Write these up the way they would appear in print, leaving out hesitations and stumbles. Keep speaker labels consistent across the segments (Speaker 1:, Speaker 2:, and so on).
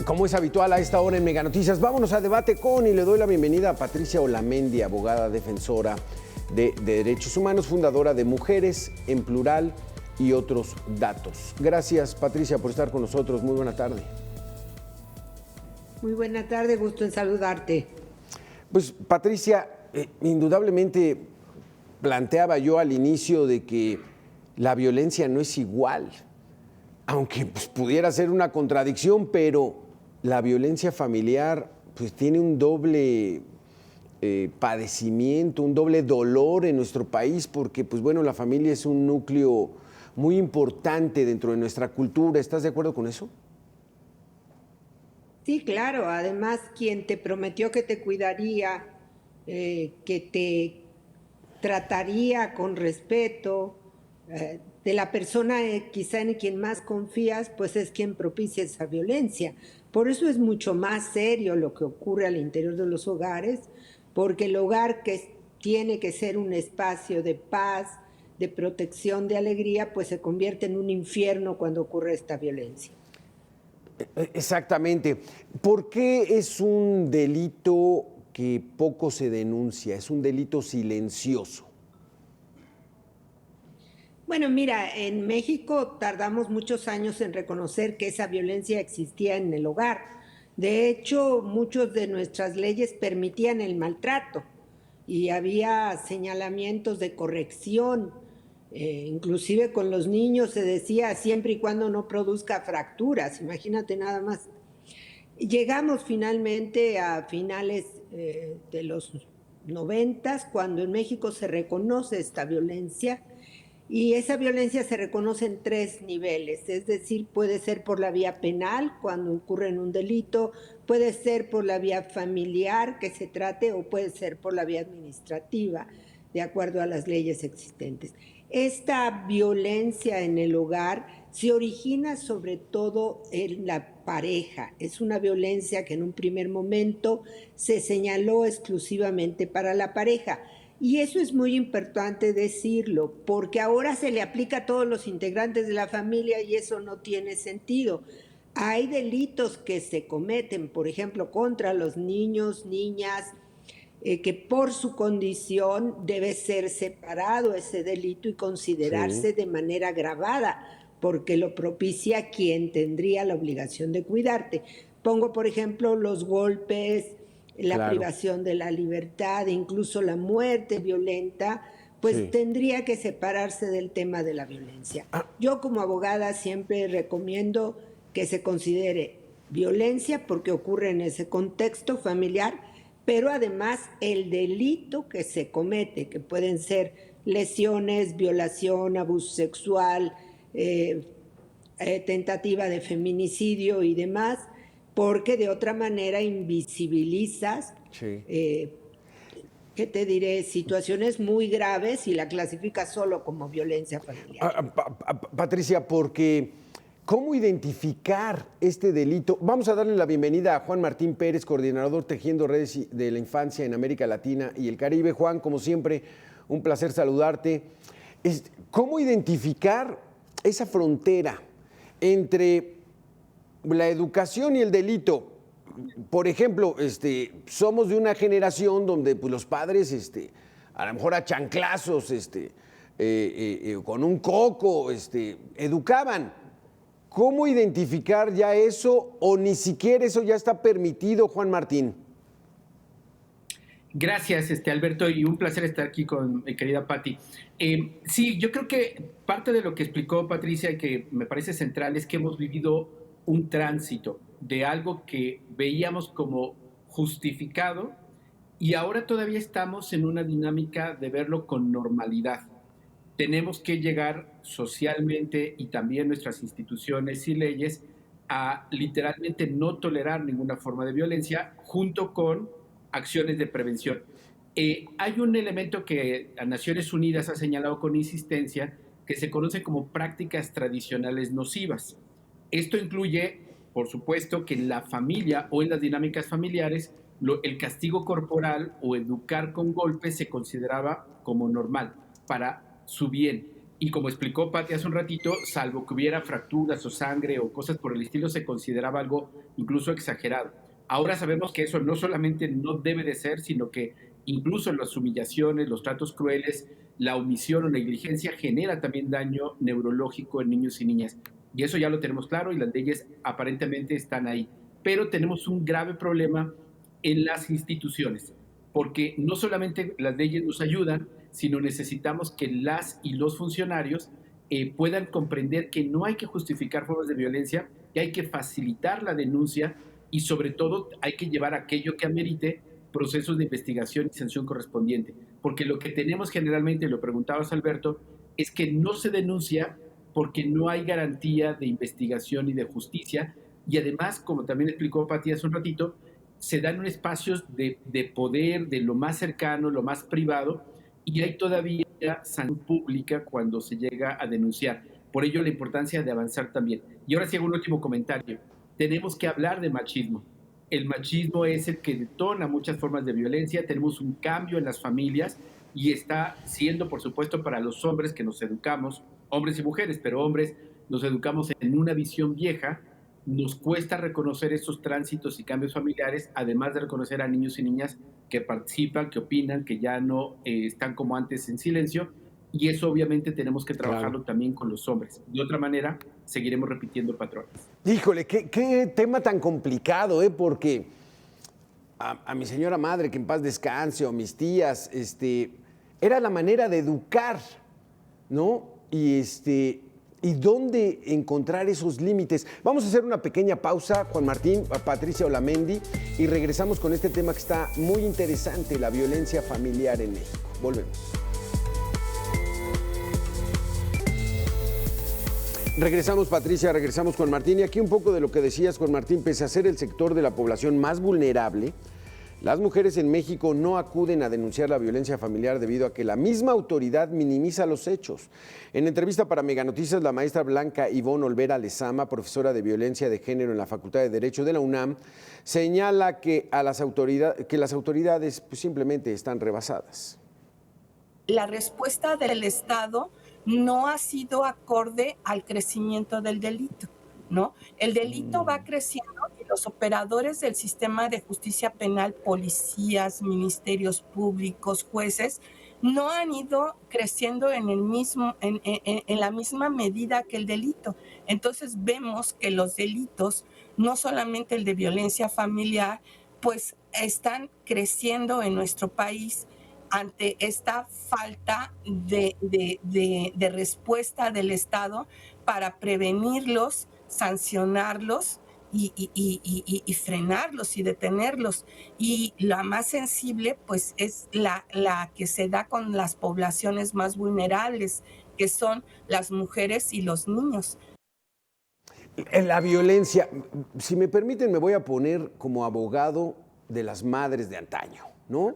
Speaker 1: Como es habitual a esta hora en Mega Noticias, vámonos a debate con y le doy la bienvenida a Patricia Olamendi, abogada defensora de derechos humanos, fundadora de Mujeres en Plural y otros datos. Gracias, Patricia, por estar con nosotros. Muy buena tarde.
Speaker 2: Muy buena tarde, gusto en saludarte.
Speaker 1: Pues, Patricia, indudablemente planteaba yo al inicio de que la violencia no es igual, aunque pues, pudiera ser una contradicción, pero la violencia familiar pues, tiene un doble padecimiento, un doble dolor en nuestro país, porque pues, bueno, la familia es un núcleo muy importante dentro de nuestra cultura. ¿Estás de acuerdo con eso?
Speaker 2: Sí, claro. Además, quien te prometió que te cuidaría, que te trataría con respeto, de la persona quizá en quien más confías, pues es quien propicia esa violencia. Por eso es mucho más serio lo que ocurre al interior de los hogares, porque el hogar tiene que ser un espacio de paz, de protección, de alegría, pues se convierte en un infierno cuando ocurre esta violencia.
Speaker 1: Exactamente. ¿Por qué es un delito que poco se denuncia? Es un delito silencioso.
Speaker 2: Bueno, mira, en México tardamos muchos años en reconocer que esa violencia existía en el hogar. De hecho, muchas de nuestras leyes permitían el maltrato y había señalamientos de corrección. Inclusive con los niños se decía siempre y cuando no produzca fracturas, imagínate nada más. Llegamos finalmente a finales de los 90, cuando en México se reconoce esta violencia. Y esa violencia se reconoce en 3 niveles, es decir, puede ser por la vía penal, cuando ocurre en un delito, puede ser por la vía familiar que se trate o puede ser por la vía administrativa, de acuerdo a las leyes existentes. Esta violencia en el hogar se origina sobre todo en la pareja. Es una violencia que en un primer momento se señaló exclusivamente para la pareja. Y eso es muy importante decirlo, porque ahora se le aplica a todos los integrantes de la familia y eso no tiene sentido. Hay delitos que se cometen, por ejemplo, contra los niños, niñas, que por su condición debe ser separado ese delito y considerarse de manera agravada, porque lo propicia quien tendría la obligación de cuidarte. Pongo, por ejemplo, los golpes, la privación de la libertad, incluso la muerte violenta, pues tendría que separarse del tema de la violencia. Yo como abogada siempre recomiendo que se considere violencia porque ocurre en ese contexto familiar, pero además el delito que se comete, que pueden ser lesiones, violación, abuso sexual, tentativa de feminicidio y demás, porque de otra manera invisibilizas, ¿qué te diré?, situaciones muy graves y la clasificas solo como violencia familiar.
Speaker 1: Patricia, porque ¿cómo identificar este delito? Vamos a darle la bienvenida a Juan Martín Pérez, coordinador Tejiendo Redes de la Infancia en América Latina y el Caribe. Juan, como siempre, un placer saludarte. ¿Cómo identificar esa frontera entre la educación y el delito? Por ejemplo, somos de una generación donde pues, los padres, a lo mejor a chanclazos, con un coco, educaban. ¿Cómo identificar ya eso o ni siquiera eso ya está permitido, Juan Martín?
Speaker 3: Gracias, Alberto, y un placer estar aquí con mi querida Patti. Sí, yo creo que parte de lo que explicó Patricia y que me parece central es que hemos vivido un tránsito de algo que veíamos como justificado y ahora todavía estamos en una dinámica de verlo con normalidad. Tenemos que llegar socialmente y también nuestras instituciones y leyes a literalmente no tolerar ninguna forma de violencia junto con acciones de prevención. Hay un elemento que a Naciones Unidas ha señalado con insistencia que se conoce como prácticas tradicionales nocivas. Esto incluye, por supuesto, que en la familia o en las dinámicas familiares el castigo corporal o educar con golpes se consideraba como normal para su bien. Y como explicó Pati hace un ratito, salvo que hubiera fracturas o sangre o cosas por el estilo, se consideraba algo incluso exagerado. Ahora sabemos que eso no solamente no debe de ser, sino que incluso las humillaciones, los tratos crueles, la omisión o negligencia genera también daño neurológico en niños y niñas. Y eso ya lo tenemos claro y las leyes aparentemente están ahí. Pero tenemos un grave problema en las instituciones, porque no solamente las leyes nos ayudan, sino necesitamos que las y los funcionarios puedan comprender que no hay que justificar formas de violencia, que hay que facilitar la denuncia y sobre todo hay que llevar aquello que amerite procesos de investigación y sanción correspondiente. Porque lo que tenemos generalmente, lo preguntabas Alberto, es que no se denuncia porque no hay garantía de investigación y de justicia. Y además, como también explicó Pati hace un ratito, se dan espacios de poder, de lo más cercano, lo más privado, y hay todavía sanción pública cuando se llega a denunciar. Por ello la importancia de avanzar también. Y ahora sí hago un último comentario. Tenemos que hablar de machismo. El machismo es el que detona muchas formas de violencia. Tenemos un cambio en las familias y está siendo, por supuesto, para los hombres que nos educamos, hombres y mujeres, pero hombres nos educamos en una visión vieja. Nos cuesta reconocer estos tránsitos y cambios familiares, además de reconocer a niños y niñas que participan, que opinan, que ya no están como antes en silencio, y eso obviamente tenemos que trabajarlo también con los hombres. De otra manera, seguiremos repitiendo patrones.
Speaker 1: Híjole, qué tema tan complicado, ¿eh? Porque a mi señora madre, que en paz descanse, o mis tías, era la manera de educar, ¿no? ¿Y dónde encontrar esos límites? Vamos a hacer una pequeña pausa, Juan Martín, Patricia Olamendi, y regresamos con este tema que está muy interesante, la violencia familiar en México. Volvemos. Regresamos, Patricia, regresamos, Juan Martín. Y aquí un poco de lo que decías, Juan Martín, pese a ser el sector de la población más vulnerable, las mujeres en México no acuden a denunciar la violencia familiar debido a que la misma autoridad minimiza los hechos. En entrevista para Mega Noticias, la maestra Blanca Ivonne Olvera Lezama, profesora de Violencia de Género en la Facultad de Derecho de la UNAM, señala que las autoridades pues, simplemente están rebasadas.
Speaker 4: La respuesta del Estado no ha sido acorde al crecimiento del delito, ¿no? El delito va creciendo y los operadores del sistema de justicia penal, policías, ministerios públicos, jueces, no han ido creciendo en la misma medida que el delito. Entonces vemos que los delitos, no solamente el de violencia familiar, pues están creciendo en nuestro país ante esta falta de respuesta del Estado para prevenirlos, sancionarlos y frenarlos y detenerlos. Y la más sensible, pues, es la que se da con las poblaciones más vulnerables, que son las mujeres y los niños.
Speaker 1: La violencia, si me permiten, me voy a poner como abogado de las madres de antaño, ¿no?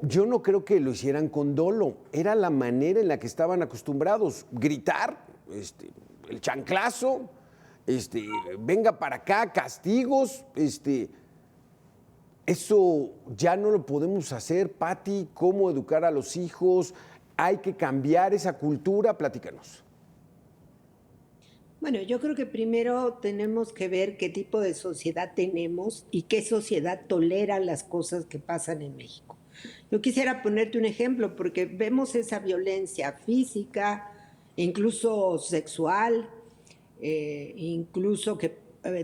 Speaker 1: Yo no creo que lo hicieran con dolo, era la manera en la que estaban acostumbrados, gritar, el chanclazo, venga para acá, castigos, eso ya no lo podemos hacer. Pati, ¿cómo educar a los hijos? Hay que cambiar esa cultura, platícanos.
Speaker 2: Bueno, yo creo que primero tenemos que ver qué tipo de sociedad tenemos y qué sociedad tolera las cosas que pasan en México. Yo quisiera ponerte un ejemplo porque vemos esa violencia física, incluso sexual, incluso que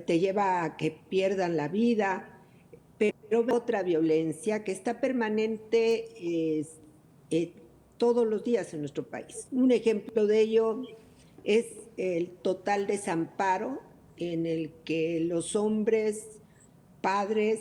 Speaker 2: te lleva a que pierdan la vida, pero otra violencia que está permanente todos los días en nuestro país. Un ejemplo de ello es el total desamparo en el que los hombres, padres,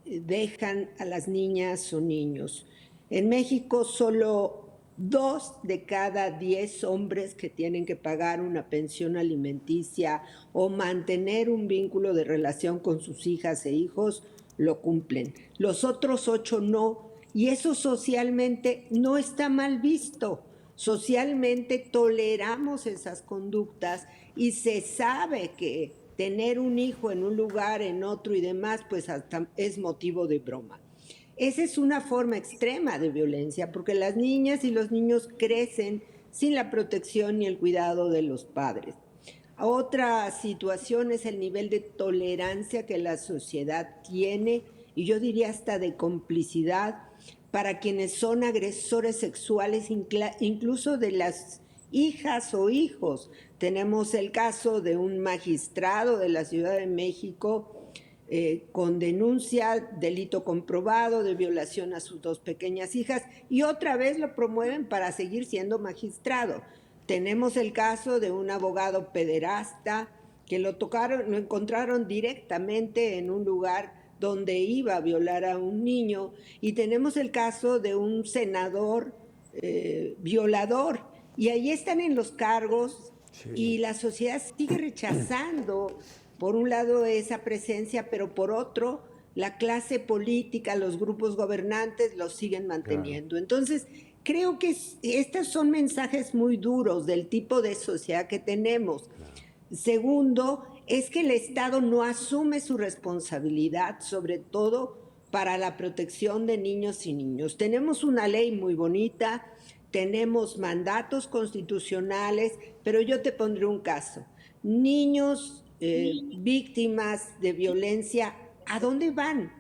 Speaker 2: dejan a las niñas o niños. En México solo 2 de cada 10 hombres que tienen que pagar una pensión alimenticia o mantener un vínculo de relación con sus hijas e hijos lo cumplen. Los otros 8 no, y eso socialmente no está mal visto. Socialmente toleramos esas conductas y se sabe que tener un hijo en un lugar, en otro y demás, pues hasta es motivo de broma. Esa es una forma extrema de violencia, porque las niñas y los niños crecen sin la protección y el cuidado de los padres. Otra situación es el nivel de tolerancia que la sociedad tiene, y yo diría hasta de complicidad, para quienes son agresores sexuales, incluso de las hijas o hijos. Tenemos el caso de un magistrado de la Ciudad de México con denuncia, delito comprobado de violación a sus 2 pequeñas hijas, y otra vez lo promueven para seguir siendo magistrado. Tenemos el caso de un abogado pederasta que lo encontraron directamente en un lugar donde iba a violar a un niño, y tenemos el caso de un senador violador, y ahí están en los cargos, y la sociedad sigue rechazando, por un lado, esa presencia, pero por otro, la clase política, los grupos gobernantes los siguen manteniendo. Claro. Entonces, creo que estos son mensajes muy duros del tipo de sociedad que tenemos. Claro. Segundo, es que el Estado no asume su responsabilidad, sobre todo para la protección de niños y niños. Tenemos una ley muy bonita, tenemos mandatos constitucionales, pero yo te pondré un caso. Niños víctimas de violencia, ¿a dónde van?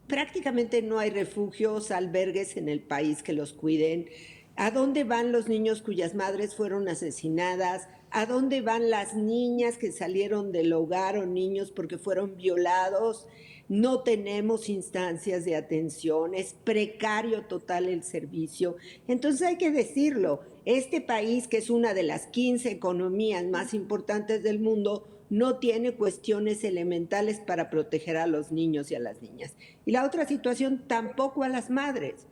Speaker 2: Prácticamente no hay refugios, albergues en el país que los cuiden. ¿A dónde van los niños cuyas madres fueron asesinadas? ¿A dónde van las niñas que salieron del hogar o niños porque fueron violados? No tenemos instancias de atención, es precario total el servicio. Entonces hay que decirlo, este país, que es una de las 15 economías más importantes del mundo, no tiene cuestiones elementales para proteger a los niños y a las niñas. Y la otra situación, tampoco a las madres.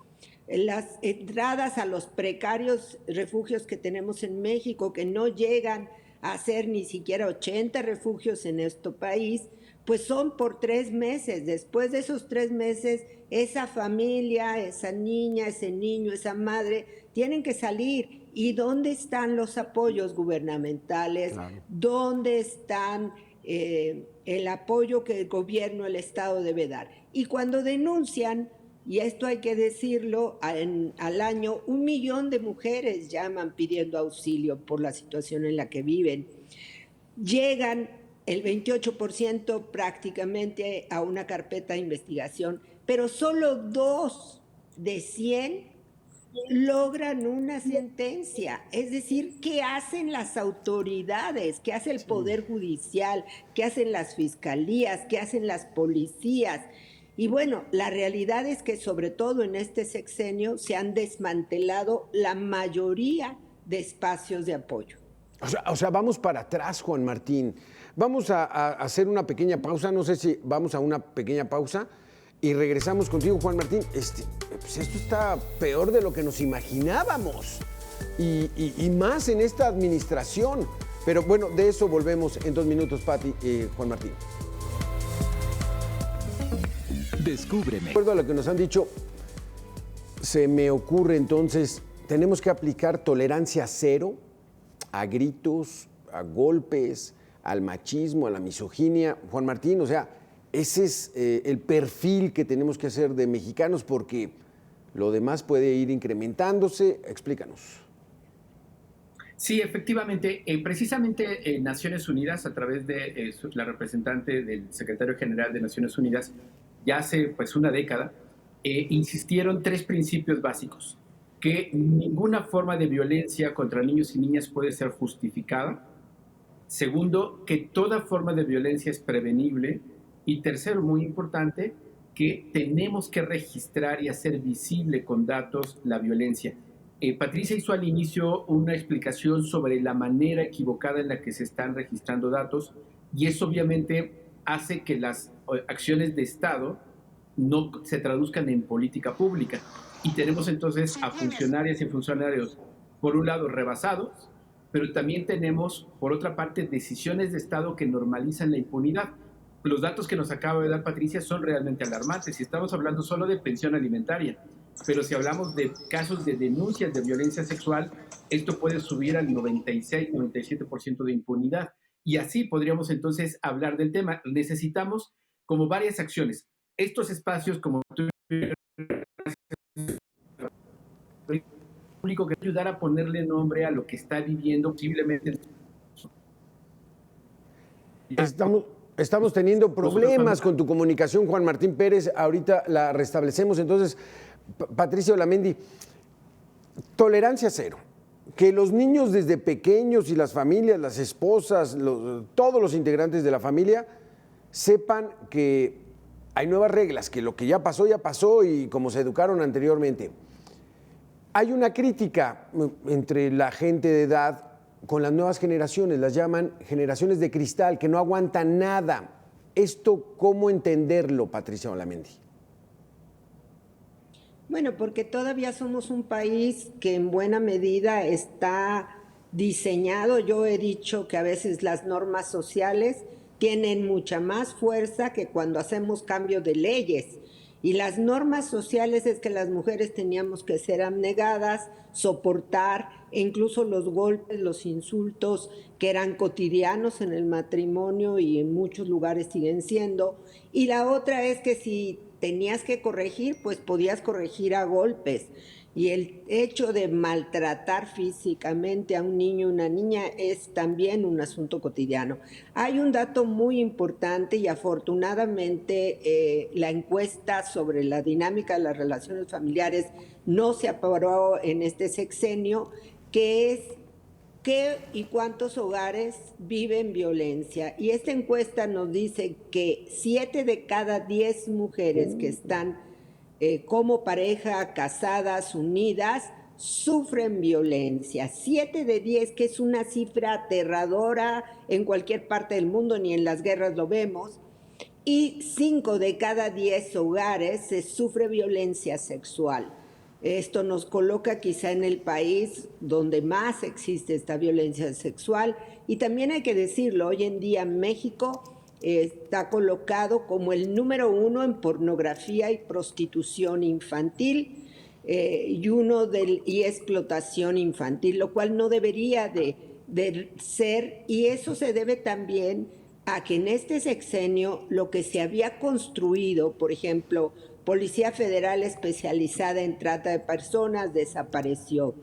Speaker 2: Las entradas a los precarios refugios que tenemos en México, que no llegan a ser ni siquiera 80 refugios en este país, pues son por 3 meses. Después de esos 3 meses, esa familia, esa niña, ese niño, esa madre, tienen que salir. ¿Y dónde están los apoyos gubernamentales? Claro. ¿Dónde están el apoyo que el gobierno, el Estado debe dar? Y cuando denuncian, y esto hay que decirlo, al año 1 millón de mujeres llaman pidiendo auxilio por la situación en la que viven. Llegan el 28% prácticamente a una carpeta de investigación, pero solo 2 de 100 logran una sentencia. Es decir, ¿qué hacen las autoridades? ¿Qué hace el Poder Judicial? ¿Qué hacen las fiscalías? ¿Qué hacen las policías? Y bueno, la realidad es que sobre todo en este sexenio se han desmantelado la mayoría de espacios de apoyo.
Speaker 1: O sea, vamos para atrás, Juan Martín. Vamos a hacer una pequeña pausa, no sé si vamos a una pequeña pausa y regresamos contigo, Juan Martín. Pues esto está peor de lo que nos imaginábamos y más en esta administración. Pero bueno, de eso volvemos en 2 minutos, Pati, Juan Martín.
Speaker 5: Descúbreme.
Speaker 1: De acuerdo a lo que nos han dicho, se me ocurre entonces, tenemos que aplicar tolerancia cero a gritos, a golpes, al machismo, a la misoginia. Juan Martín, o sea, ese es el perfil que tenemos que hacer de mexicanos, porque lo demás puede ir incrementándose. Explícanos.
Speaker 3: Sí, efectivamente. Precisamente en Naciones Unidas, a través de la representante del secretario general de Naciones Unidas, ya hace pues una década, insistieron 3 principios básicos: que ninguna forma de violencia contra niños y niñas puede ser justificada. Segundo, que toda forma de violencia es prevenible. Y tercero, muy importante, que tenemos que registrar y hacer visible con datos la violencia. Patricia hizo al inicio una explicación sobre la manera equivocada en la que se están registrando datos, y eso obviamente hace que las acciones de Estado no se traduzcan en política pública. Y tenemos entonces a funcionarias y funcionarios, por un lado, rebasados, pero también tenemos, por otra parte, decisiones de Estado que normalizan la impunidad. Los datos que nos acaba de dar Patricia son realmente alarmantes. Si estamos hablando solo de pensión alimentaria, pero si hablamos de casos de denuncias de violencia sexual, esto puede subir al 96-97% de impunidad. Y así podríamos entonces hablar del tema. Necesitamos como varias acciones. Estos espacios, como tú público que ayudar a ponerle nombre a lo que está viviendo posiblemente.
Speaker 1: Estamos teniendo problemas con tu comunicación, Juan Martín Pérez. Ahorita la restablecemos. Entonces, Patricia Olamendi, tolerancia cero. Que los niños desde pequeños y las familias, las esposas, todos los integrantes de la familia sepan que hay nuevas reglas, que lo que ya pasó y como se educaron anteriormente. Hay una crítica entre la gente de edad con las nuevas generaciones, las llaman generaciones de cristal, que no aguantan nada. ¿Esto cómo entenderlo, Patricia Olamendi?
Speaker 2: Bueno, porque todavía somos un país que en buena medida está diseñado. Yo he dicho que a veces las normas sociales tienen mucha más fuerza que cuando hacemos cambio de leyes. Y las normas sociales es que las mujeres teníamos que ser abnegadas, soportar, e incluso los golpes, los insultos que eran cotidianos en el matrimonio y en muchos lugares siguen siendo. Y la otra es que si tenías que corregir, pues podías corregir a golpes. Y el hecho de maltratar físicamente a un niño o una niña es también un asunto cotidiano. Hay un dato muy importante y afortunadamente la encuesta sobre la dinámica de las relaciones familiares no se aprobó en este sexenio, que es ¿qué y cuántos hogares viven violencia? Y esta encuesta nos dice que 7 de cada 10 mujeres que están como pareja, casadas, unidas, sufren violencia. 7 de 10, que es una cifra aterradora en cualquier parte del mundo, ni en las guerras lo vemos. Y 5 de cada 10 hogares se sufre violencia sexual. Esto nos coloca quizá en el país donde más existe esta violencia sexual. Y también hay que decirlo, hoy en día México está colocado como el número 1 en pornografía y prostitución infantil y explotación infantil, lo cual no debería de ser, y eso se debe también a que en este sexenio lo que se había construido, por ejemplo, Policía Federal especializada en trata de personas, desapareció.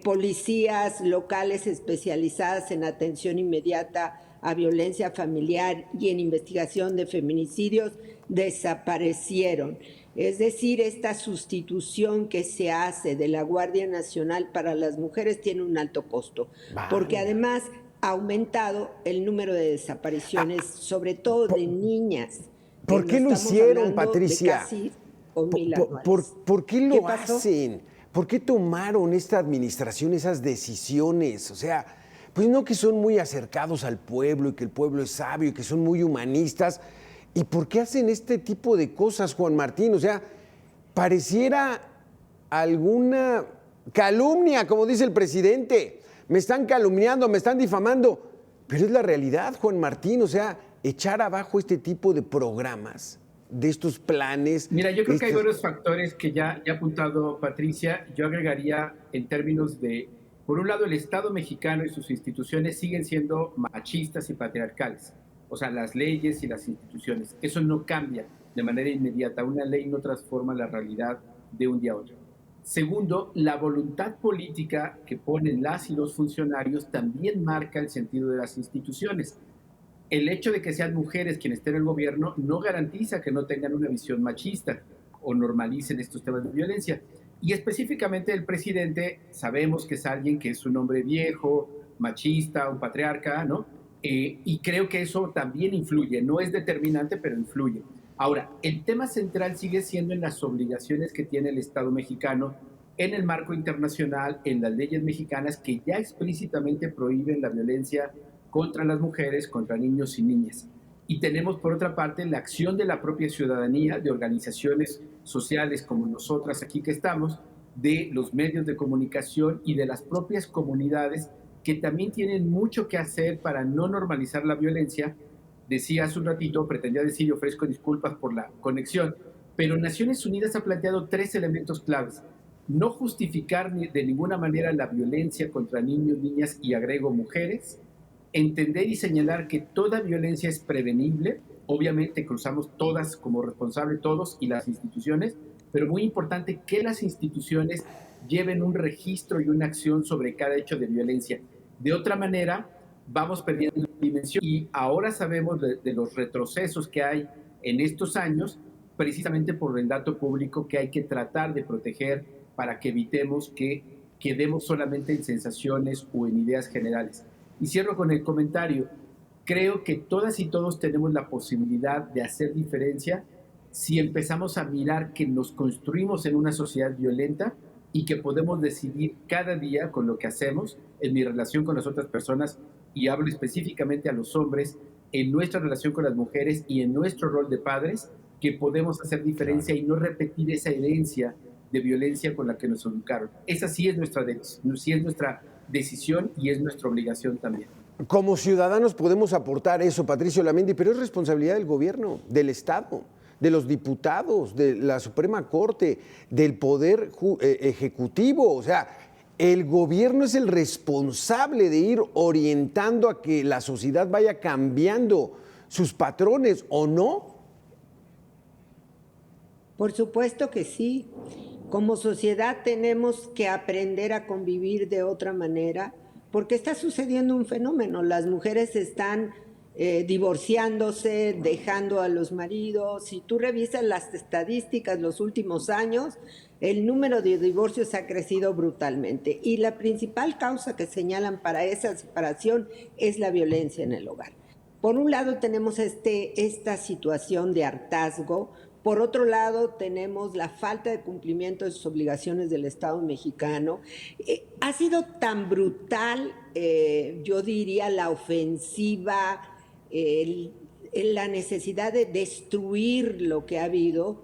Speaker 2: Policías locales especializadas en atención inmediata a violencia familiar y en investigación de feminicidios desaparecieron. Es decir, esta sustitución que se hace de la Guardia Nacional para las mujeres tiene un alto costo, porque además ha aumentado el número de desapariciones, sobre todo de niñas.
Speaker 1: ¿Por qué lo hicieron, Patricia? ¿Por qué lo hacen? ¿Por qué tomaron esta administración esas decisiones? O sea, pues no, que son muy acercados al pueblo y que el pueblo es sabio y que son muy humanistas. ¿Y por qué hacen este tipo de cosas, Juan Martín? O sea, pareciera alguna calumnia, como dice el presidente. Me están calumniando, me están difamando. Pero es la realidad, Juan Martín. O sea, echar abajo este tipo de programas, de estos planes.
Speaker 3: Mira, yo creo que hay varios factores que ya ha apuntado Patricia. Yo agregaría en términos de, por un lado, el Estado mexicano y sus instituciones siguen siendo machistas y patriarcales. O sea, las leyes y las instituciones. Eso no cambia de manera inmediata. Una ley no transforma la realidad de un día a otro. Segundo, la voluntad política que ponen las y los funcionarios también marca el sentido de las instituciones. El hecho de que sean mujeres quienes estén en el gobierno no garantiza que no tengan una visión machista o normalicen estos temas de violencia. Y específicamente el presidente, sabemos que es alguien que es un hombre viejo, machista, un patriarca, ¿no? Y creo que eso también influye, no es determinante, pero influye. Ahora, el tema central sigue siendo en las obligaciones que tiene el Estado mexicano en el marco internacional, en las leyes mexicanas que ya explícitamente prohíben la violencia contra las mujeres, contra niños y niñas. Y tenemos, por otra parte, la acción de la propia ciudadanía, de organizaciones sociales como nosotras aquí que estamos, de los medios de comunicación y de las propias comunidades que también tienen mucho que hacer para no normalizar la violencia. Decía hace un ratito, pretendía decir y ofrezco disculpas por la conexión, pero Naciones Unidas ha planteado 3 elementos claves. No justificar de ninguna manera la violencia contra niños, niñas y agrego mujeres. Entender y señalar que toda violencia es prevenible. Obviamente cruzamos todas como responsables, todos y las instituciones, pero muy importante que las instituciones lleven un registro y una acción sobre cada hecho de violencia. De otra manera, vamos perdiendo la dimensión y ahora sabemos de los retrocesos que hay en estos años, precisamente por el dato público que hay que tratar de proteger para que evitemos que quedemos solamente en sensaciones o en ideas generales. Y cierro con el comentario. Creo que todas y todos tenemos la posibilidad de hacer diferencia si empezamos a mirar que nos construimos en una sociedad violenta y que podemos decidir cada día con lo que hacemos en mi relación con las otras personas, y hablo específicamente a los hombres, en nuestra relación con las mujeres y en nuestro rol de padres, que podemos hacer diferencia y no repetir esa herencia de violencia con la que nos educaron. Esa sí es nuestra decisión y es nuestra obligación también.
Speaker 1: Como ciudadanos podemos aportar eso, Patricio Olamendi, pero es responsabilidad del gobierno, del Estado, de los diputados, de la Suprema Corte, del Poder Ejecutivo. O sea, el gobierno es el responsable de ir orientando a que la sociedad vaya cambiando sus patrones, ¿o no?
Speaker 2: Por supuesto que sí. Como sociedad tenemos que aprender a convivir de otra manera, porque está sucediendo un fenómeno. Las mujeres están divorciándose, dejando a los maridos. Si tú revisas las estadísticas los últimos años, el número de divorcios ha crecido brutalmente. Y la principal causa que señalan para esa separación es la violencia en el hogar. Por un lado tenemos esta situación de hartazgo. Por otro lado, tenemos la falta de cumplimiento de sus obligaciones del Estado mexicano. Ha sido tan brutal, yo diría, la ofensiva, la necesidad de destruir lo que ha habido,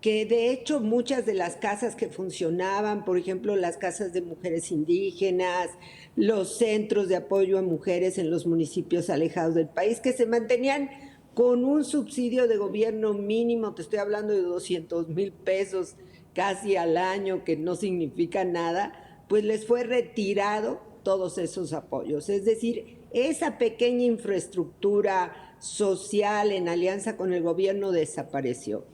Speaker 2: que de hecho muchas de las casas que funcionaban, por ejemplo, las casas de mujeres indígenas, los centros de apoyo a mujeres en los municipios alejados del país, que se mantenían con un subsidio de gobierno mínimo, te estoy hablando de 200,000 pesos casi al año, que no significa nada, pues les fue retirado todos esos apoyos. Es decir, esa pequeña infraestructura social en alianza con el gobierno desapareció.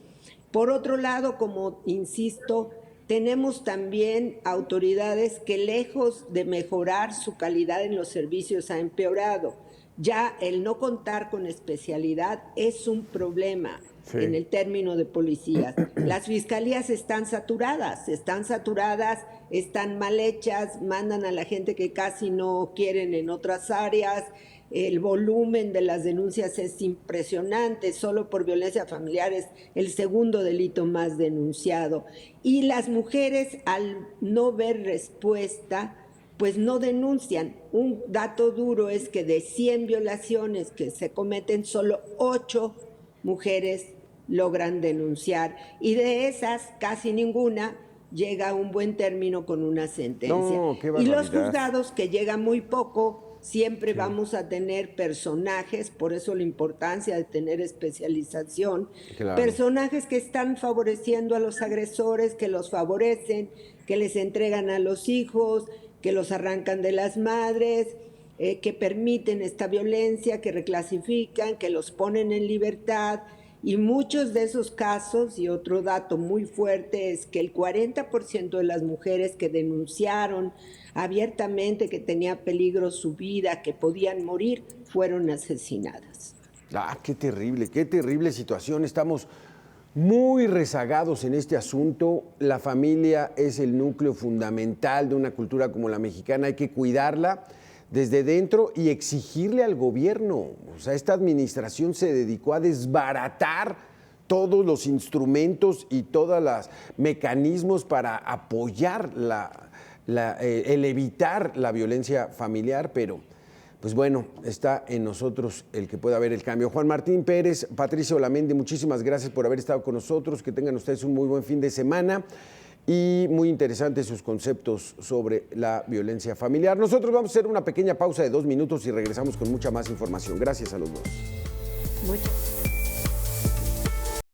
Speaker 2: Por otro lado, como insisto, tenemos también autoridades que lejos de mejorar su calidad en los servicios ha empeorado. Ya el no contar con especialidad es un problema en el término de policías. Las fiscalías están saturadas, están mal hechas, mandan a la gente que casi no quieren en otras áreas. El volumen de las denuncias es impresionante, solo por violencia familiar es el segundo delito más denunciado. Y las mujeres, al no ver respuesta, pues no denuncian. Un dato duro es que de 100 violaciones que se cometen, solo 8 mujeres logran denunciar. Y de esas, casi ninguna llega a un buen término con una sentencia.
Speaker 1: No, qué
Speaker 2: y los
Speaker 1: barbaridad.
Speaker 2: juzgados, que llegan muy poco, siempre vamos a tener personajes, por eso la importancia de tener especialización,
Speaker 1: Claro.
Speaker 2: personajes que están favoreciendo a los agresores, que los favorecen, que les entregan a los hijos, que los arrancan de las madres, que permiten esta violencia, que reclasifican, que los ponen en libertad. Y muchos de esos casos, y otro dato muy fuerte, es que el 40% de las mujeres que denunciaron abiertamente que tenía peligro su vida, que podían morir, fueron asesinadas.
Speaker 1: Qué terrible situación. Estamos muy rezagados en este asunto. La familia es el núcleo fundamental de una cultura como la mexicana. Hay que cuidarla desde dentro y exigirle al gobierno. O sea, esta administración se dedicó a desbaratar todos los instrumentos y todos los mecanismos para apoyar el evitar la violencia familiar, pero pues bueno, está en nosotros el que pueda haber el cambio. Juan Martín Pérez, Patricio Olamendi, muchísimas gracias por haber estado con nosotros. Que tengan ustedes un muy buen fin de semana y muy interesantes sus conceptos sobre la violencia familiar. Nosotros vamos a hacer una pequeña pausa de 2 minutos y regresamos con mucha más información. Gracias a los dos.
Speaker 2: Muchas.